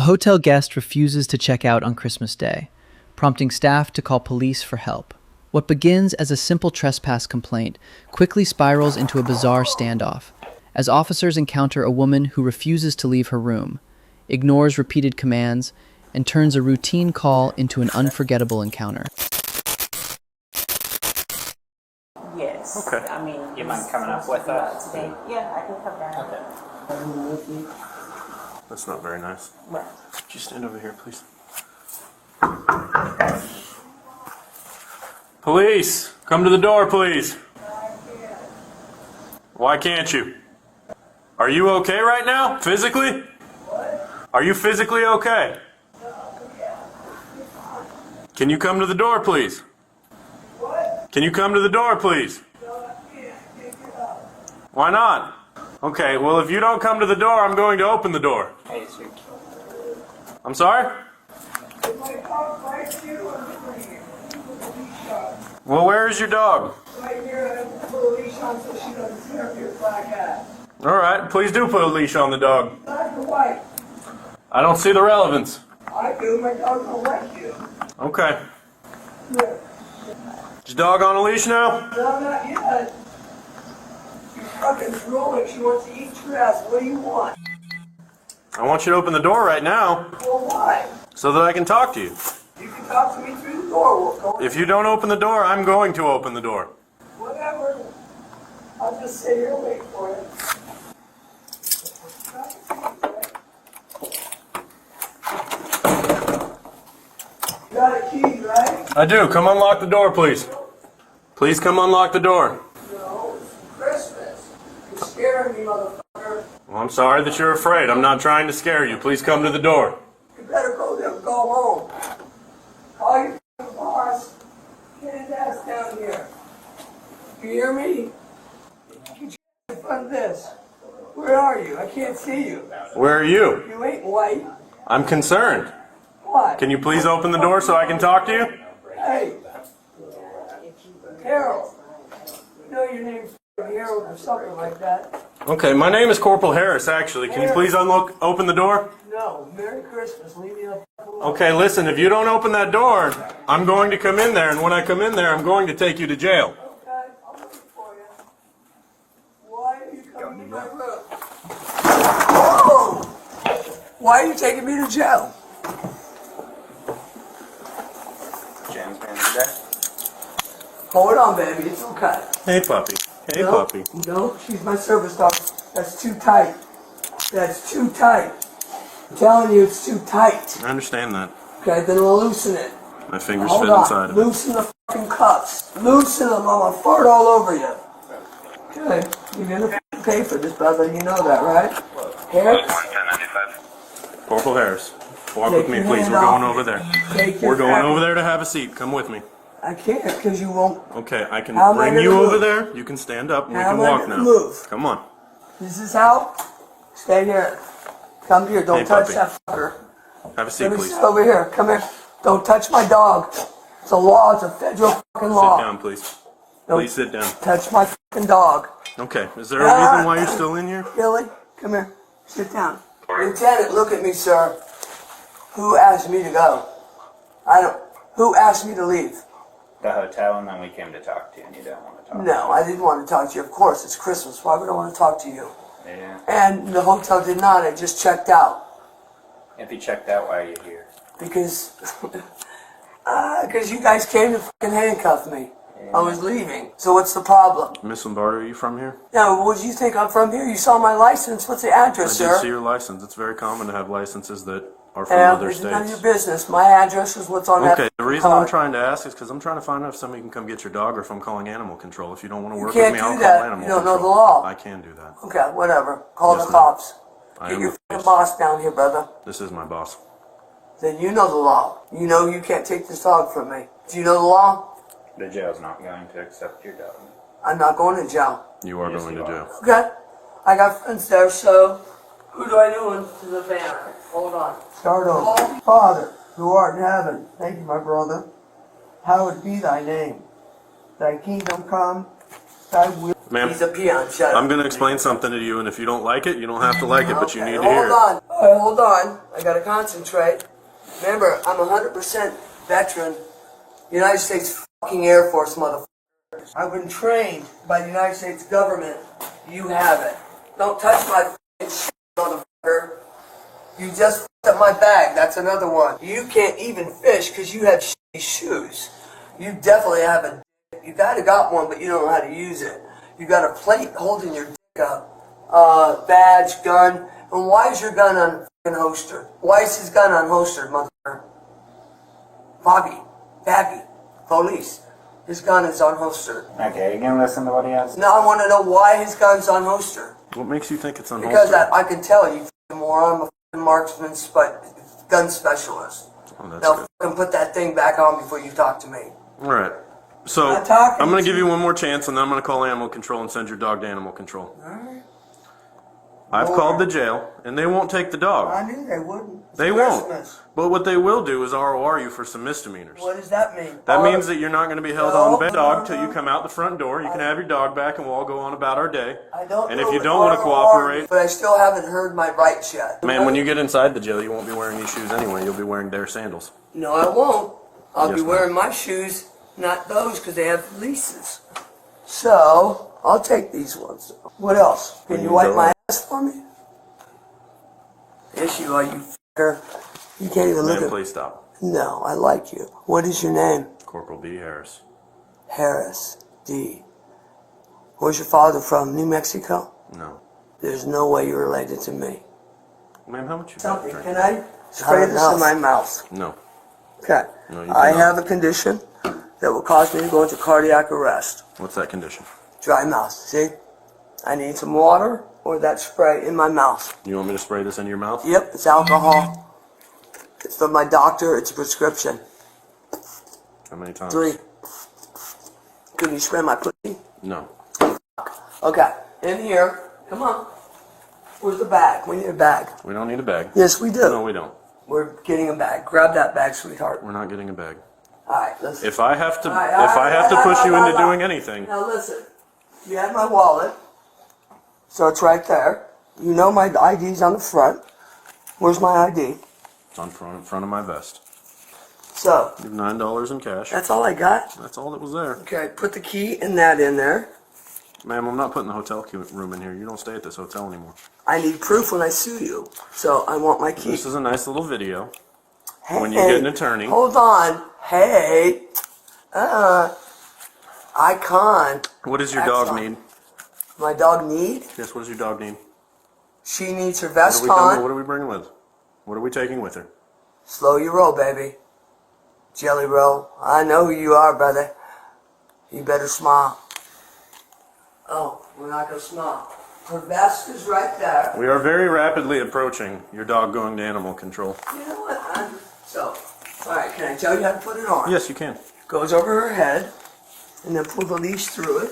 hotel guest refuses to check out on Christmas Day, prompting staff to call police for help. What begins as a simple trespass complaint quickly spirals into a bizarre standoff, as officers encounter a woman who refuses to leave her room, ignores repeated commands, and turns a routine call into an unforgettable encounter. Yes. Okay. I mean, You mind coming up with us? today? Yeah, I can come down. Okay. That's not very nice. Right. Could you stand over here, please? Police! Come to the door, please. Why can't you? Are you okay right now? Physically? Are you physically okay? Can you come to the door, please? Can you come to the door, please? Why not? Okay, well, if you don't come to the door, I'm going to open the door. I'm sorry? Well, where is your dog? Right here, I have to put a leash on so she doesn't tear up your black hat. All right, please do put a leash on the dog. Black or white? I don't see the relevance. I do, my dog don't like you. Okay. Here. Is your dog on a leash now? No, not yet. She's fucking drooling, she wants to eat your ass. What do you want? I want you to open the door right now Well, why? so that I can talk to you. You can talk to me through the door. We'll go. If you don't open the door, I'm going to open the door. Whatever. I'll just sit here and wait for it. You got a key, right? I do. Come unlock the door, please. Please come unlock the door. No, it's Christmas. You're scaring me, motherfucker. Well, I'm sorry that you're afraid. I'm not trying to scare you. Please come to the door. You better go there, go home. Call your boss. Get his ass down here. You hear me? Get your in front of this. Where are you? I can't see you. Where are you? You ain't white. I'm concerned. What? Can you please open the door so I can talk to you? Hey. Harold. You know your name's Harold or something like that. Okay, my name is Corporal Harris, actually. Can you please open the door? No. Merry Christmas. Leave me the fuck alone. Okay, listen, if you don't open that door, I'm going to come in there, and when I come in there, I'm going to take you to jail. Okay, I'm looking for you. Why are you coming to my room? Whoa! Why are you taking me to jail? Jan's man today. Hold on, baby. It's okay. Hey, puppy. Hey, No, puppy. No, she's my service dog. That's too tight. That's too tight. I'm telling you, it's too tight. I understand that. Okay, then we'll loosen it. My fingers Hold fit on. inside of it. Loosen the fucking cuffs. Loosen them. I'm gonna fart all over you. Okay, you're gonna fucking pay for this, brother. You know that, right? Harris? Corporal Harris, walk Take with me, your please. hand We're going off over there. Take your We're going fucking- over there to have a seat. Come with me. I can't, because you won't. Okay, I can How am I bring you gonna over move? there. You can stand up and we How can am I walk gonna now. move? Come on. This is how? Stay here. Come here. Don't Hey, touch puppy. that fucker. Have a seat, Let me please. sit over here. Come here. Don't touch my dog. It's a law. It's a federal fucking Sit law. down, please. Don't Please sit down. touch my fucking dog. Okay, is there a reason why you're still in here? Billy, come here. Sit down. Lieutenant, look at me, sir. Who asked me to go? Who asked me to leave? The hotel, and then we came to talk to you, and you don't want to talk. No, I didn't want to talk to you. Of course, it's Christmas. Why would I want to talk to you? Yeah. And the hotel did not. I just checked out. If you checked out, why are you here? Because you guys came to fucking handcuff me. I was leaving. So what's the problem? Miss Lombardo, are you from here? Now, what do you think? I'm from here? You saw my license. What's the I address, did sir? see your license. It's very common to have licenses that are from Yeah, other it's none of states. your business. My address is what's on that Okay, the reason I'm card. trying to ask is because I'm trying to find out if somebody can come get your dog or if I'm calling animal control. If you don't want to work can't with me, do I'll that. call animal You don't know control. the law. I can do that. Okay, whatever. Call Yes, the ma'am. cops. I Get am your the fucking boss. boss down here, brother. This is my boss. Then you know the law. You know you can't take this dog from me. Do you know the law? The jail's not going to accept your dog. I'm not going to jail. You are Yes, going you to are. jail. Okay? I got friends there, so who do I do into the banner? Hold on. Start over. Father, who art in heaven, thank you, my brother. Hallowed be thy name. Thy kingdom come, thy will. Ma'am, He's a peon. Shut up. I'm going to explain something to you, and if you don't like it, you don't have to like it, but you Okay, need to hear it. Hold on. All right, hold on. I gotta concentrate. Remember, I'm 100% veteran. United States fucking Air Force, motherfucker. I've been trained by the United States government. You haven't. Don't touch my fucking shit, motherfucker. You just f***ed up my bag. That's another one. You can't even fish because you have shitty shoes. You definitely have a dick. You gotta got one, but you don't know how to use it. You got a plate holding your dick up. Badge, gun. And why is your gun unholstered? Why is his gun unholstered, motherfucker? Baggy, police. His gun is unholstered. Okay, you gonna listen to what he has? Now I want to know why his gun's unholstered. What makes you think it's unholstered? Because I can tell you, moron, I'm a fucking marksman, gun specialist. Oh, that's Now good. fucking put that thing back on before you talk to me. All right. So I'm talking I'm going to to give you. you one more chance, and then I'm going to call animal control and send your dog to animal control. Alright. I've Lord. called the jail, and they won't take the dog. I knew they wouldn't. It's They Christmas. won't. But what they will do is ROR you for some misdemeanors. What does that mean? That means that you're not going to be held No, on by dog till no. you come out the front door. You can have your dog back, and we'll all go on about our day. I don't And know if you what don't want to ROR cooperate, but I still haven't heard my rights yet. man, when you get inside the jail, you won't be wearing these shoes anyway. You'll be wearing their sandals. No, I won't. I'll Yes, be ma'am. wearing my shoes, not those, because they have leases. So, I'll take these ones. What else? Can you wipe my ass for me? Yes, you are, you fucker. You can't even look Man, at me. please stop. No, I like you. What is your name? Corporal B. Harris. Harris D. Where's your father from? New Mexico? No. There's no way you're related to me. Ma'am, how much you Tell got me, to drink? can I spray this in my mouth? No. Okay. No, you I cannot. have a condition that will cause me to go into cardiac arrest. What's that condition? Dry mouth, see? I need some water or that spray in my mouth. You want me to spray this into your mouth? Yep, it's alcohol. It's from my doctor, it's a prescription. How many times? 3. Can you spray my pussy? No. Okay, in here, come on. Where's the bag? We need a bag. We don't need a bag. Yes, we do. No, we don't. We're getting a bag. Grab that bag, sweetheart. We're not getting a bag. Alright, listen. If I have to, All right, if I have to push you into doing all right. anything, Now listen, you have my wallet, so it's right there. You know my ID's on the front. Where's my ID? it's on front of my vest. So, You have $9 in cash. that's all I got. That's all that was there. Okay, put the key and that in there. Ma'am, I'm not putting the hotel room in here. You don't stay at this hotel anymore. I need proof when I sue you, so I want my key. This is a nice little video. Hey, when you get an attorney. Hold on. Hey. Icon. What does your dog Excellent. need? My dog need? Yes, what does your dog need? She needs her What vest are we on. what are we bringing with? What are we taking with her? Slow your roll, baby. Jelly roll. I know who you are, brother. You better smile. Oh, we're not gonna smile. Her vest is right there. We are very rapidly approaching your dog going to animal control. You know what? Alright, can I tell you how to put it on? Yes, you can. Goes over her head, and then pull the leash through it.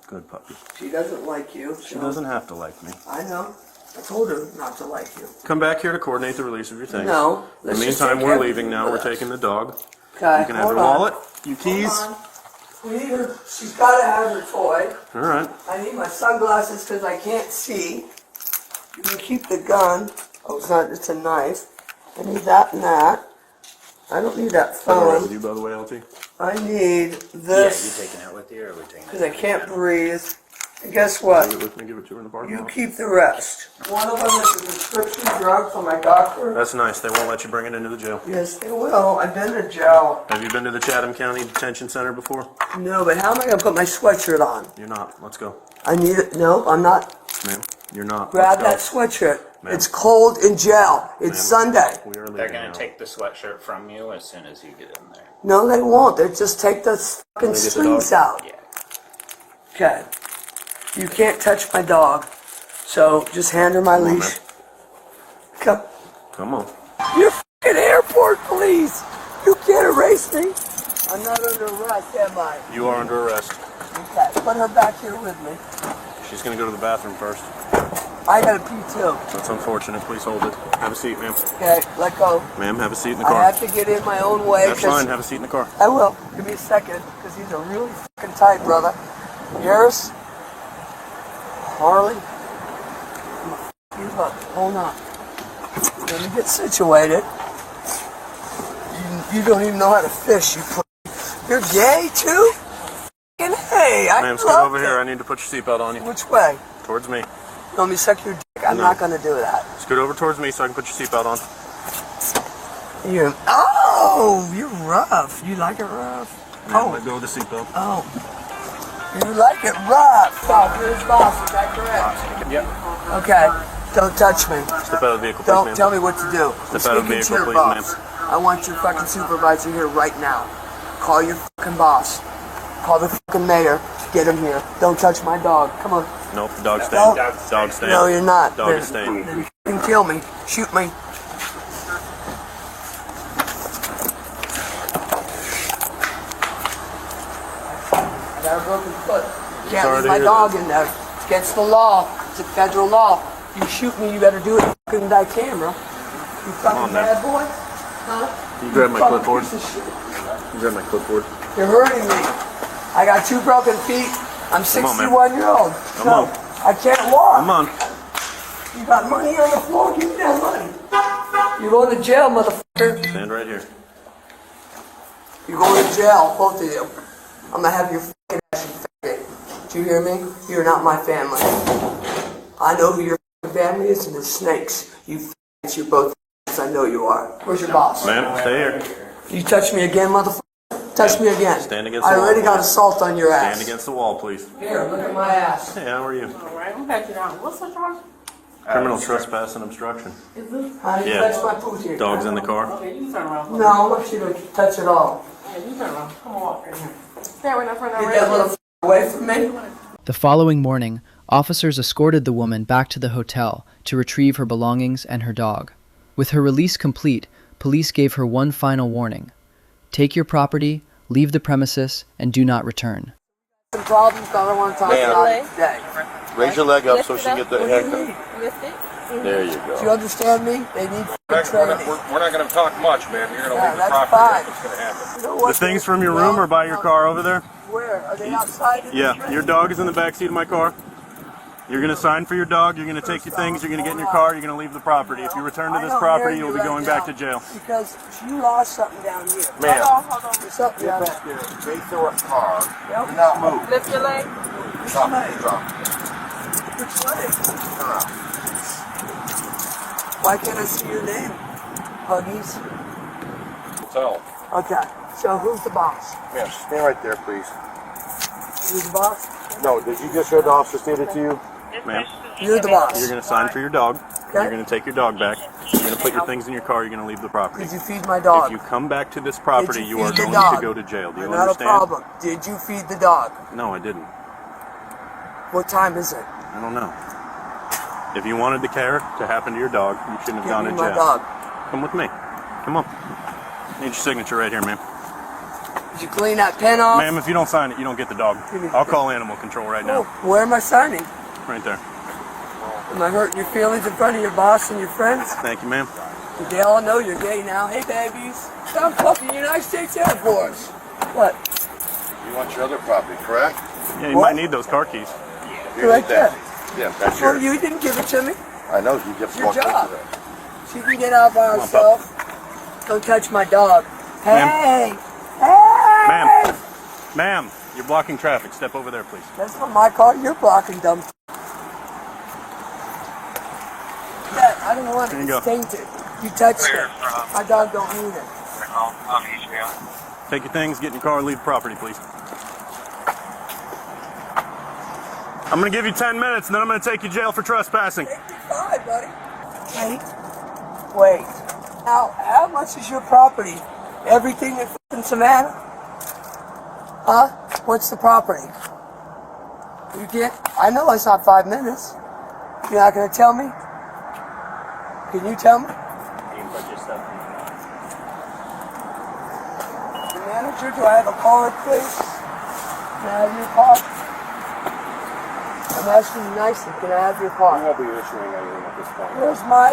Good puppy. She doesn't like you. She doesn't have to like me. I know. I told her not to like you. Come back here to coordinate the release of your things. No. In let's the just meantime, take we're everything leaving now. with We're us. taking the dog. Okay, You can have hold your on. wallet, your keys. Hold on. We need her. She's got to have her toy. All right. I need my sunglasses because I can't see. You can keep the gun. Oh, it's not. It's a knife. I need that and that. I don't need that All right with phone. you, by the way, LT? I need Yeah, you this taking it with you, or are we taking it? because I can't breathe. And guess Give what? it with me. Give it to her in the parking You lot. keep the rest. One of them is a prescription drug from my doctor. That's nice. They won't let you bring it into the jail. Yes, they will. I've been to jail. Have you been to the Chatham County Detention Center before? No, but how am I going to put my sweatshirt on? You're not. Let's go. I need it. No, I'm not. Ma'am, you're not. Grab that Let's sweatshirt. Ma'am. It's cold in jail. It's Sunday. go. We are leaving They're gonna now. take the sweatshirt from you as soon as you get in there. No, they won't. They just take the fucking They get the strings dog? out. Yeah. Okay. You can't touch my dog. So just hand her my Come on, leash. Come. Come on. You're fucking airport police. You can't erase me. I'm not under arrest, am I? You are under arrest. Okay. Put her back here with me. She's going to go to the bathroom first. I gotta pee too. That's unfortunate. Please hold it. Have a seat, ma'am. Okay, let go. Ma'am, have a seat in the I car. have to get in my own way. That's 'cause fine. Have a seat in the car. I will. Give me a second, because he's a really fucking tight brother. Harris, Harley, you up. Hold on. Let me get situated. You don't even know how to fish. You're gay too? Fucking hey, I Ma'am, scoot love over here. I need to put your seatbelt on you. Which way? Towards me. You want me to suck your dick? I'm not gonna do that. Scoot over towards me so I can put your seatbelt on. You're rough. You like it rough? Ma'am, let go of the seatbelt. Oh. You like it rough. Stop. You're his boss. Is that correct? Yep. Okay. Don't touch me. Step out of the vehicle, please, Don't ma'am. tell me what to do. Step out of the vehicle, please, ma'am. I want your fucking supervisor here right now. Call your fucking boss. Call the fucking mayor. Get him here. Don't touch my dog. Come on. Nope, dog's staying. No. Dog's staying. No, you're not. Dog is staying. Then fucking kill me. Shoot me. I got a broken foot. You can't Sorry leave to my hear dog that. in there. It's against the law. It's a federal law. You shoot me, you better do it fucking die camera. You fucking on, man. bad boy. Huh? You grab my fucking clipboard. piece of shit. You grab my clipboard. You're hurting me. I got 2 broken feet. I'm Come on, man. 61-year-old. Come No, on. I can't walk. Come on. You got money on the floor? Give me that money. You're going to jail, motherfucker. Stand right here. You're going to jail, both of you. I'm going to have your fucking ass, you faggot. Do you hear me? You're not my family. I know who your fucking family is, and it's snakes. You faggots, you're both f***ing. I know you are. Where's your boss? Ma'am, stay here. You touch me again, motherfucker? Touch me again. Stand against the I wall. already got assault on your ass. Stand against the wall, please. Here, look at my ass. Hey, how are you? All right, I'm patching out. What's the charge? Criminal trespass and obstruction. Is this? How do you Yeah. touch my pootie? Dog's in the car. Okay, you turn around. No, I want you to touch it all. Yeah, you turn around. Come on, walk right here. Stand right in front of Get that that little away from me. The following morning, officers escorted the woman back to the hotel to retrieve her belongings and her dog. With her release complete, police gave her one final warning. Take your property, leave the premises, and do not return. Some problems that I want to talk about today. Raise your leg up so she can get the What do you haircut. need? Lift it. There you Do you go. understand me? They need fucking training. We're not going to talk much, man. You're going to Yeah, leave the that's property. fine. That's what's going to happen. You know The what? things from your room are by your car over there? Where? Are they outside? Yeah, your dog is in the back seat of my car. You're going to sign for your dog, you're going to take your things, you're going to get in your car, you're going to leave the property. If you return to this property, you'll be going back to jail. Because you lost something down here. Ma'am, Hold on. There's something down there. face the car. Do not move. Lift your leg. Stop it. Drop. Which way? Turn around. Why can't I see your name? Huggies. Tell. Okay. So who's the boss? Ma'am, stand right there, please. Who's the boss? No, did you just hear the officer stated to you? Ma'am, You're the boss. you're going to sign for your dog, Okay. you're going to take your dog back, you're going to put your things in your car, you're going to leave the property. Did you feed my dog? If you come back to this property, Did you you are feed the going dog? to go to jail. Do you Not understand? a problem. Did you feed the dog? No, I didn't. What time is it? I don't know. If you wanted the care to happen to your dog, you shouldn't have Give gone me to my jail. dog. Come with me. Come on. Need your signature right here, ma'am. Did you clean that pen off? Ma'am, if you don't sign it, you don't get the dog. I'll call animal control right Oh, now. where am I signing? Right there. Am I hurting your feelings in front of your boss and your friends? Thank you, ma'am. They all know you're gay now. Hey, babies. I'm fucking United States Air Force. What? You want your other property, correct? Yeah, you What? might need those car keys. Here's Right that. there. Yeah, that's Well, yours. you didn't give it to me. I know, you just Your walked into job. that. She can get out by on, herself. Don't touch my dog. Hey! Ma'am. Hey! Ma'am. Ma'am, you're blocking traffic. Step over there, please. That's not my car. You're blocking, dumb. Yeah, I don't want There it. you go. It's tainted. You touched it. My dog don't need it. Take your things, get in your car, leave the property, please. I'm going to give you 10 minutes, and then I'm going to take you to jail for trespassing. Take me 5, buddy. Wait. Now, how much is your property? Everything in fucking Savannah? Huh? What's the property? You can't. I know it's not 5 minutes. You're not gonna tell me? Can you tell me? The manager, do I have a card, please? Can I have your card? I'm asking you nicely. Can I have your We card? won't be issuing anything at this point. Where's my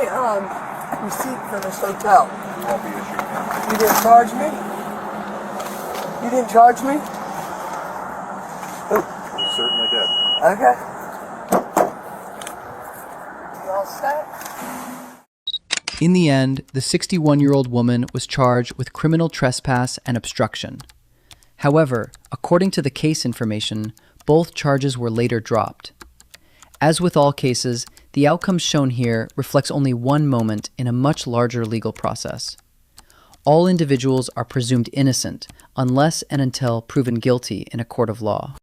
receipt for this hotel? We won't be issuing anything. You didn't charge me? You didn't charge me? You certainly did. Okay. In the end, the 61-year-old woman was charged with criminal trespass and obstruction. However, according to the case information, both charges were later dropped. As with all cases, the outcome shown here reflects only one moment in a much larger legal process. All individuals are presumed innocent unless and until proven guilty in a court of law.